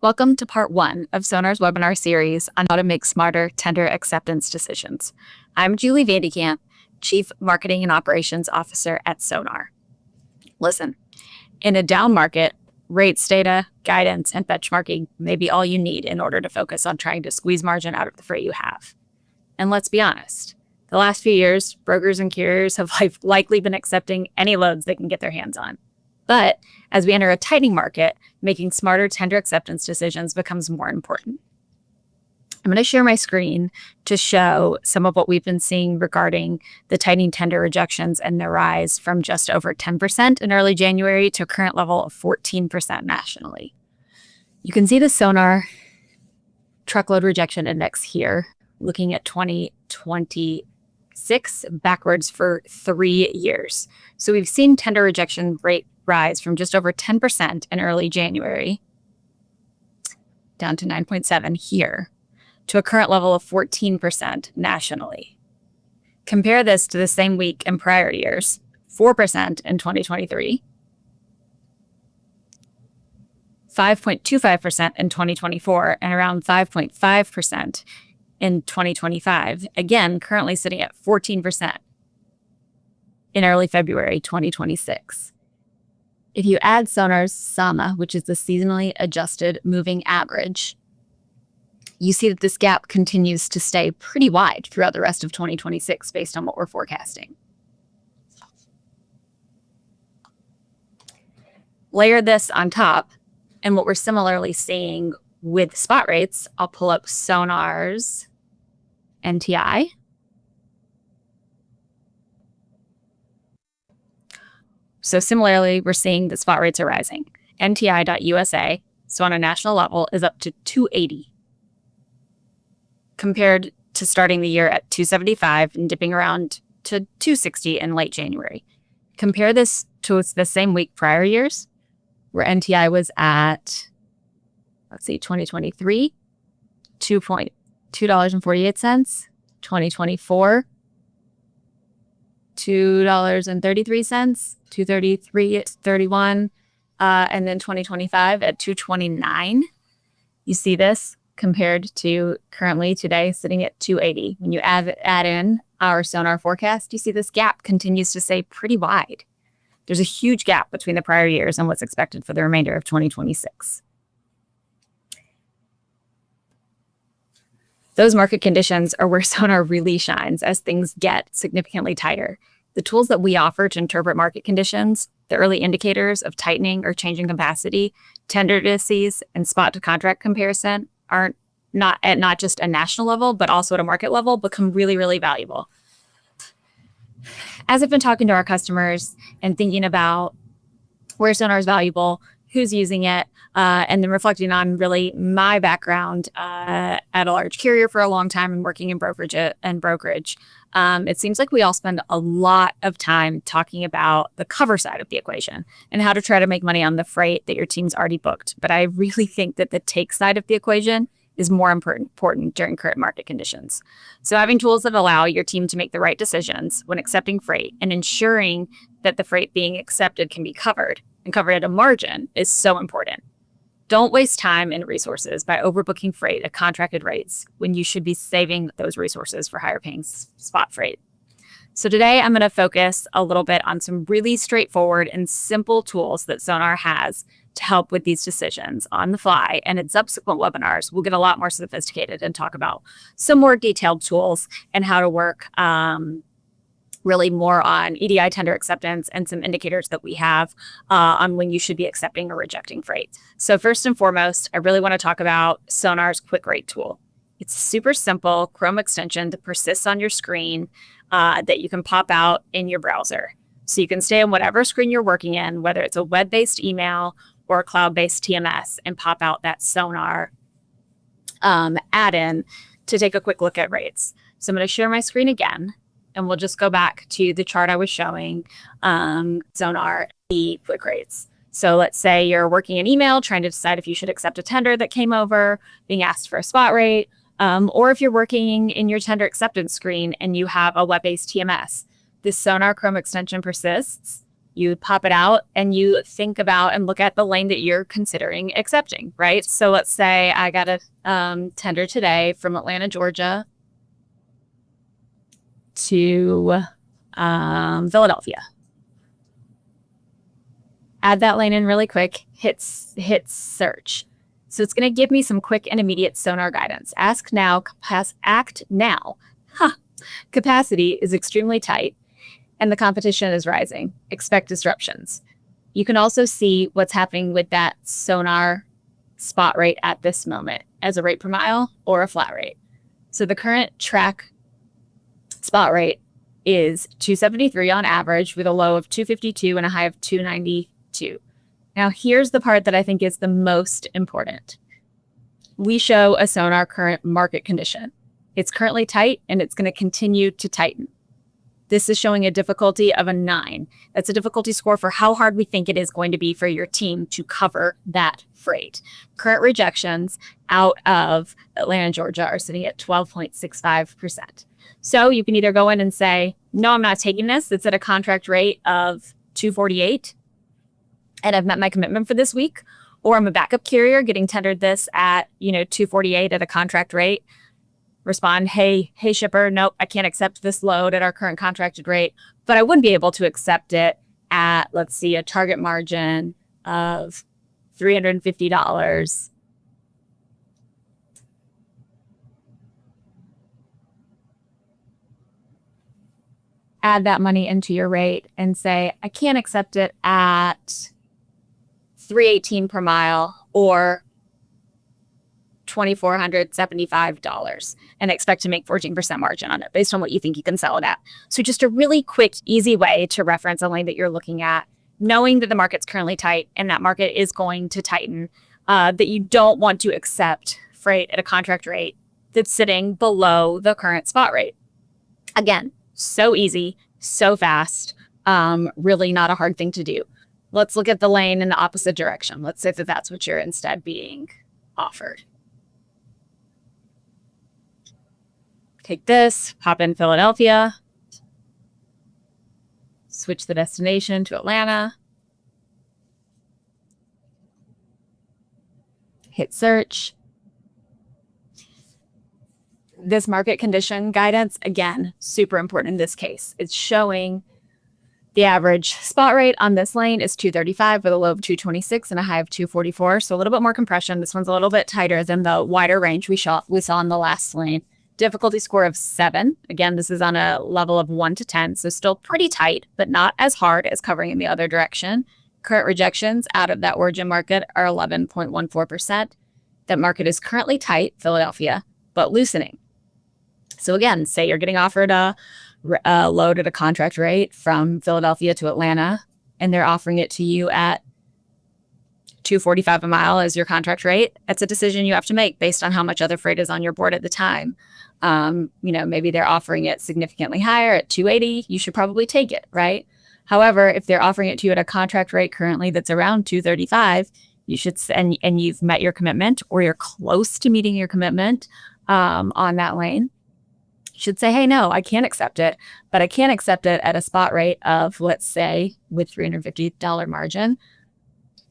Welcome to part 1 of SONAR's webinar series on how to make smarter tender acceptance decisions. I'm Julie Vandekamp, Chief Marketing and Operations Officer at SONAR. Listen, in a down market, rates data, guidance, and benchmarking may be all you need in order to focus on trying to squeeze margin out of the freight you have. And let's be honest, the last few years, brokers and carriers have likely been accepting any loads they can get their hands on. But as we enter a tightening market, making smarter tender acceptance decisions becomes more important. I'm going to share my screen to show some of what we've been seeing regarding the tightening tender rejections and their rise from just over 10% in early January to a current level of 14% nationally. You can see the SONAR truckload rejection index here, looking at 2026 backwards for 3 years. So we've seen tender rejection rate rise from just over 10% in early January down to 9.7 here to a current level of 14% nationally. Compare this to the same week in prior years, 4% in 2023, 5.25% in 2024, and around 5.5% in 2025. Again, currently sitting at 14% in early February 2026. If you add SONAR's SAMA, which is the seasonally adjusted moving average, you see that this gap continues to stay pretty wide throughout the rest of 2026 based on what we're forecasting. Layer this on top, and what we're similarly seeing with spot rates, I'll pull up SONAR's NTI. So similarly, we're seeing that spot rates are rising. NTI.USA, so on a national level, is up to 280, compared to starting the year at 275 and dipping around to 260 in late January. Compare this to the same week prior years, where NTI was at, 2023, $2.48, 2024, $2.33, $2.33.31, and then 2025 at $2.29. You see this compared to currently today sitting at $2.80. When you add in our SONAR forecast, you see this gap continues to stay pretty wide. There's a huge gap between the prior years and what's expected for the remainder of 2026. Those market conditions are where SONAR really shines as things get significantly tighter. The tools that we offer to interpret market conditions, the early indicators of tightening or changing capacity, tender indices, and spot to contract comparison are not just a national level, but also at a market level, become really, really valuable. As I've been talking to our customers and thinking about where SONAR is valuable, who's using it, and then reflecting on really my background at a large carrier for a long time and working in brokerage, it seems like we all spend a lot of time talking about the cover side of the equation and how to try to make money on the freight that your team's already booked. But I really think that the take side of the equation is more important during current market conditions. So having tools that allow your team to make the right decisions when accepting freight and ensuring that the freight being accepted can be covered and covered at a margin is so important. Don't waste time and resources by overbooking freight at contracted rates when you should be saving those resources for higher paying spot freight. So today I'm going to focus a little bit on some really straightforward and simple tools that SONAR has to help with these decisions on the fly. And in subsequent webinars, we'll get a lot more sophisticated and talk about some more detailed tools and how to work really more on EDI tender acceptance and some indicators that we have on when you should be accepting or rejecting freight. So first and foremost, I really want to talk about SONAR's Quick Rate tool. It's a super simple Chrome extension that persists on your screen that you can pop out in your browser. So you can stay on whatever screen you're working in, whether it's a web-based email or a cloud-based TMS, and pop out that SONAR add-in to take a quick look at rates. So I'm going to share my screen again. And we'll just go back to the chart I was showing, SONAR, the quick rates. So let's say you're working an email, trying to decide if you should accept a tender that came over, being asked for a spot rate, or if you're working in your tender acceptance screen and you have a web-based TMS. This SONAR Chrome extension persists You pop it out and you think about and look at the lane that you're considering accepting, right? So let's say I got a tender today from Atlanta, Georgia to Philadelphia. Add that lane in really quick, hit search. So it's going to give me some quick and immediate SONAR guidance. Act now, act now. Capacity is extremely tight and the competition is rising. Expect disruptions. You can also see what's happening with that SONAR spot rate at this moment as a rate per mile or a flat rate. So the current track spot rate is 273 on average with a low of 252 and a high of 292. Now here's the part that I think is the most important. We show a SONAR current market condition. It's currently tight and it's going to continue to tighten. This is showing a difficulty of a 9. That's a difficulty score for how hard we think it is going to be for your team to cover that freight. Current rejections out of Atlanta, Georgia are sitting at 12.65%. So you can either go in and say, no, I'm not taking this. It's at a contract rate of 248 and I've met my commitment for this week. Or I'm a backup carrier getting tendered this at, 248 at a contract rate. Respond, hey shipper, nope, I can't accept this load at our current contracted rate, but I would be able to accept it at, let's see, a target margin of $350. Add that money into your rate and say, I can't accept it at $318 per mile or $2,475 and expect to make 14% margin on it based on what you think you can sell it at. So just a really quick, easy way to reference a lane that you're looking at, knowing that the market's currently tight and that market is going to tighten, that you don't want to accept freight at a contract rate that's sitting below the current spot rate. Again, so easy, so fast, really not a hard thing to do. Let's look at the lane in the opposite direction. Let's say that that's what you're instead being offered. Take this, pop in Philadelphia, switch the destination to Atlanta, hit search. This market condition guidance, again, super important in this case. It's showing the average spot rate on this lane is 235 with a low of 226 and a high of 244. So a little bit more compression. This one's a little bit tighter than the wider range we saw in the last lane. Difficulty score of 7. Again, this is on a level of 1 to 10, so still pretty tight, but not as hard as covering in the other direction. Current rejections out of that origin market are 11.14%. That market is currently tight, Philadelphia, but loosening. So again, say you're getting offered a load at a contract rate from Philadelphia to Atlanta, and they're offering it to you at $245 a mile as your contract rate. That's a decision you have to make based on how much other freight is on your board at the time. Maybe they're offering it significantly higher at $280. You should probably take it, right? However, if they're offering it to you at a contract rate currently that's around $235, you should, and you've met your commitment or you're close to meeting your commitment on that lane, you should say, hey, no, I can't accept it, but I can't accept it at a spot rate of, let's say, with $350 margin,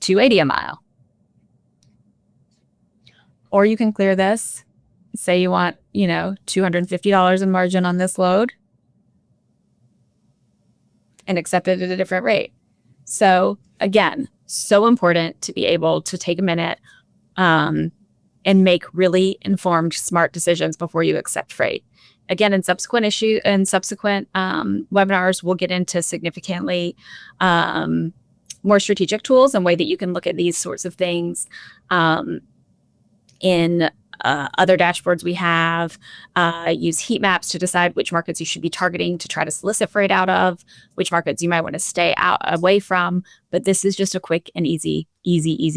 $280 a mile. Or you can clear this. Say you want, $250 in margin on this load and accept it at a different rate. So again, so important to be able to take a minute and make really informed, smart decisions before you accept freight. Again, in subsequent webinars, we'll get into significantly more strategic tools and way that you can look at these sorts of things in other dashboards we have. Use heat maps to decide which markets you should be targeting to try to solicit freight out of, which markets you might want to stay away from. But this is just a quick and easy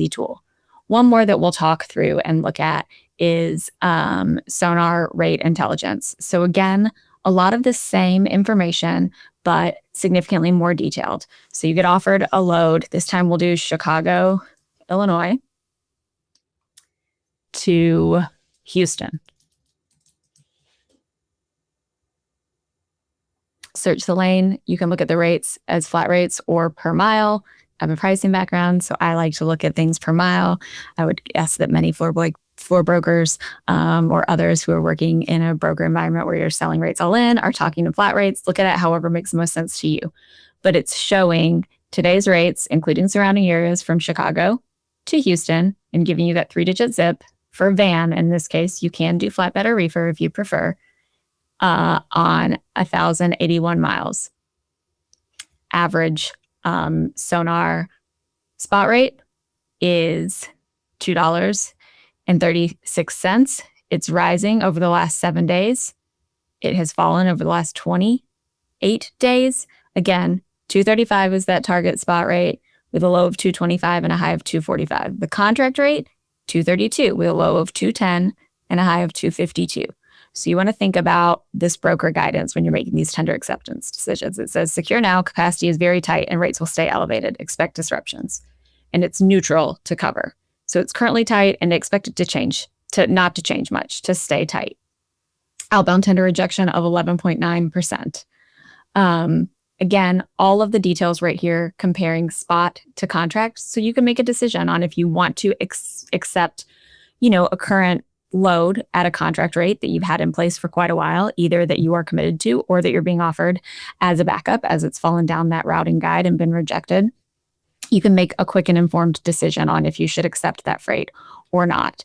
tool. One more that we'll talk through and look at is SONAR Rate Intelligence. So again, a lot of the same information, but significantly more detailed. So you get offered a load. This time we'll do Chicago, Illinois to Houston. search the lane. You can look at the rates as flat rates or per mile. I have a pricing background, so I like to look at things per mile. I would guess that many floor brokers or others who are working in a broker environment where you're selling rates all in are talking in flat rates. Look at it however makes the most sense to you. But it's showing today's rates, including surrounding areas from Chicago to Houston, and giving you that 3-digit zip for van. In this case, you can do flatbed or reefer if you prefer, on 1,081 miles. Average SONAR spot rate is $2.36. It's rising over the last 7 days. It has fallen over the last 28 days. Again, 235 is that target spot rate with a low of 225 and a high of 245. The contract rate, 232 with a low of 210 and a high of 252. So you want to think about this broker guidance when you're making these tender acceptance decisions. It says secure now, capacity is very tight and rates will stay elevated. Expect disruptions. And it's neutral to cover. So it's currently tight and expect it to change, not to change much, to stay tight. Outbound tender rejection of 11.9%. Again, all of the details right here comparing spot to contract, so you can make a decision on if you want to accept, a current load at a contract rate that you've had in place for quite a while, either that you are committed to or that you're being offered as a backup as it's fallen down that routing guide and been rejected. You can make a quick and informed decision on if you should accept that freight or not.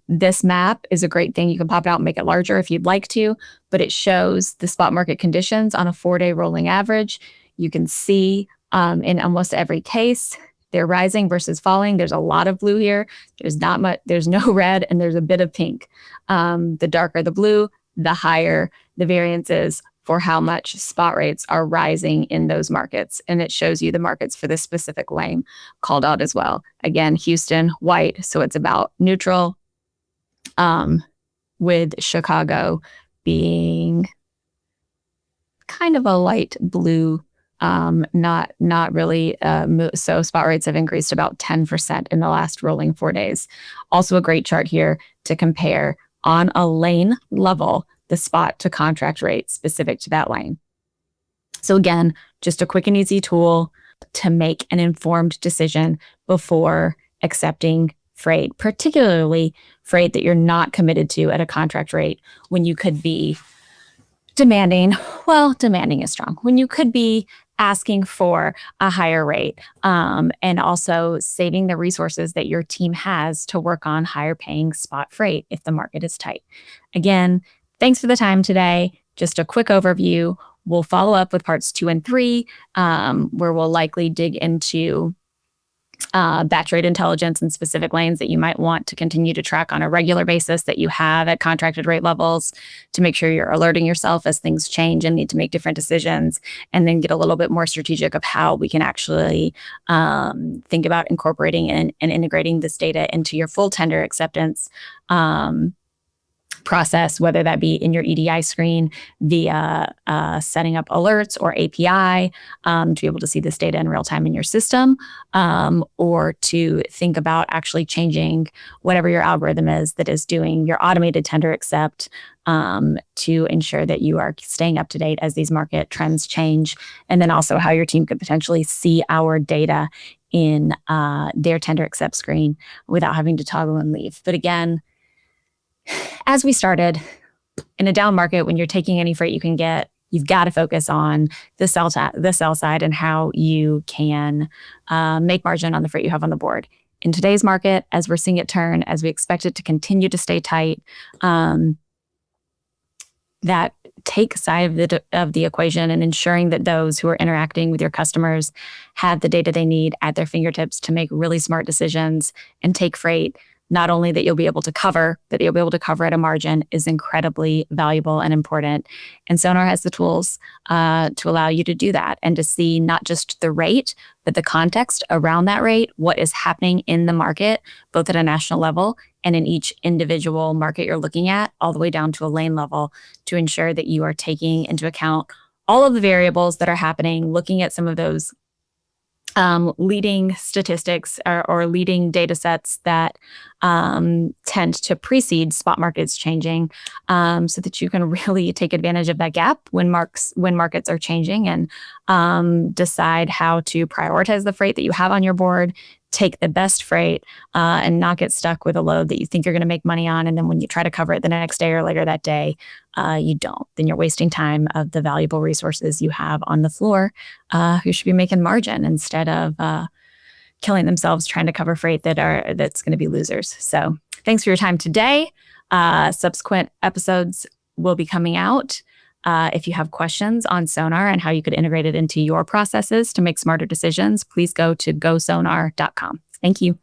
This map is a great thing. You can pop it out and make it larger if you'd like to, but it shows the spot market conditions on a 4-day rolling average. You can see in almost every case, they're rising versus falling. There's a lot of blue here. There's not much, there's no red, and there's a bit of pink. The darker the blue, the higher the variance is for how much spot rates are rising in those markets. And it shows you the markets for this specific lane called out as well. Again, Houston, white, so it's about neutral, with Chicago being kind of a light blue, not really. So spot rates have increased about 10% in the last rolling 4 days. Also a great chart here to compare on a lane level the spot to contract rate specific to that lane. So again, just a quick and easy tool to make an informed decision before accepting freight, particularly freight that you're not committed to at a contract rate when you could be demanding is strong, when you could be asking for a higher rate, and also saving the resources that your team has to work on higher paying spot freight if the market is tight. Again, thanks for the time today. Just a quick overview. We'll follow up with parts 2 and 3, where we'll likely dig into batch rate intelligence and specific lanes that you might want to continue to track on a regular basis that you have at contracted rate levels to make sure you're alerting yourself as things change and need to make different decisions, and then get a little bit more strategic of how we can actually think about incorporating and integrating this data into your full tender acceptance process, whether that be in your EDI screen via setting up alerts or API to be able to see this data in real time in your system, or to think about actually changing whatever your algorithm is that is doing your automated tender accept to ensure that you are staying up to date as these market trends change, and then also how your team could potentially see our data in their tender accept screen without having to toggle and leave. But again, as we started, in a down market, when you're taking any freight you can get, you've got to focus on the sell side and how you can make margin on the freight you have on the board. In today's market, as we're seeing it turn, as we expect it to continue to stay tight, that take side of the equation and ensuring that those who are interacting with your customers have the data they need at their fingertips to make really smart decisions and take freight, not only that you'll be able to cover, but you'll be able to cover at a margin, is incredibly valuable and important. And SONAR has the tools to allow you to do that and to see not just the rate, but the context around that rate, what is happening in the market, both at a national level and in each individual market you're looking at, all the way down to a lane level, to ensure that you are taking into account all of the variables that are happening, looking at some of those leading statistics or leading data sets that tend to precede spot markets changing, so that you can really take advantage of that gap when markets are changing, and decide how to prioritize the freight that you have on your board, take the best freight, and not get stuck with a load that you think you're going to make money on. And then when you try to cover it the next day or later that day, you don't. Then you're wasting time of the valuable resources you have on the floor, who should be making margin instead of killing themselves trying to cover freight that's going to be losers. So thanks for your time today. Subsequent episodes will be coming out. If you have questions on Sonar and how you could integrate it into your processes to make smarter decisions, please go to gosonar.com. Thank you.